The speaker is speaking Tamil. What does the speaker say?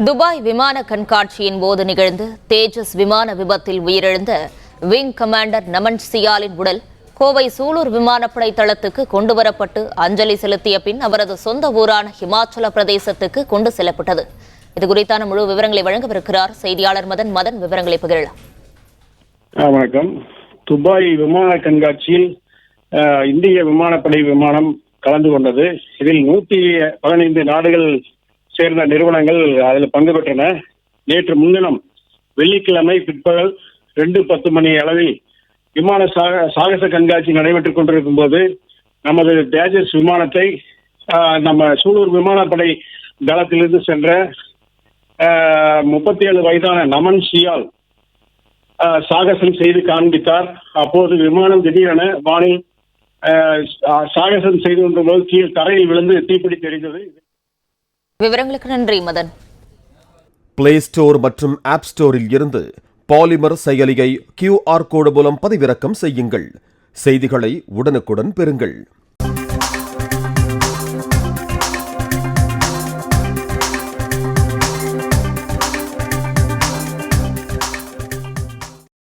துபாய் விமான கண்காட்சியின் போது நிகழ்ந்த தேஜஸ் விமான விபத்தில் உயிரிழந்த விங் கமாண்டர் நமன் சியாலின் உடல் கோவை சூலூர் விமானப்படை தளத்துக்கு கொண்டுவரப்பட்டு அஞ்சலி செலுத்திய பின் அவரது சொந்த ஊரான ஹிமாச்சல பிரதேசத்துக்கு கொண்டு செல்லப்பட்டது. இதுகுறித்தான முழு விவரங்களை வழங்கவிருக்கிறார் செய்தியாளர் மதன். விவரங்களை பகிரலாம். வணக்கம். துபாய் விமான கண்காட்சியில் இந்திய விமானப்படை விமானம் கலந்து கொண்டது. இதில் 115 நாடுகள் சேர்ந்த நிறுவனங்கள் அதில் பங்கு பெற்றன. நேற்று முன்தினம் வெள்ளிக்கிழமை பிற்பகல் 2:10 மணி அளவில் விமான சாகச கண்காட்சி நடைபெற்றுக் கொண்டிருக்கும் போது நமது தேஜஸ் விமானத்தை நம்ம சூலூர் விமானப்படை தளத்திலிருந்து சென்ற 37 வயதான நமன் சியால் சாகசம் செய்து காண்பித்தார். அப்போது விமானம் திடீரென வானில் சாகசம் செய்து கொண்டிருந்தபோது கீழ் தரையில் விழுந்து தீப்பிடித்து எரிந்தது. விவரங்களுக்கு நன்றி மதன். பிளே ஸ்டோர் மற்றும் ஆப் ஸ்டோரில் இருந்து பாலிமர் செயலியை QR கோடு மூலம் பதிவிறக்கம் செய்யுங்கள். செய்திகளை உடனுக்குடன் பெறுங்கள்.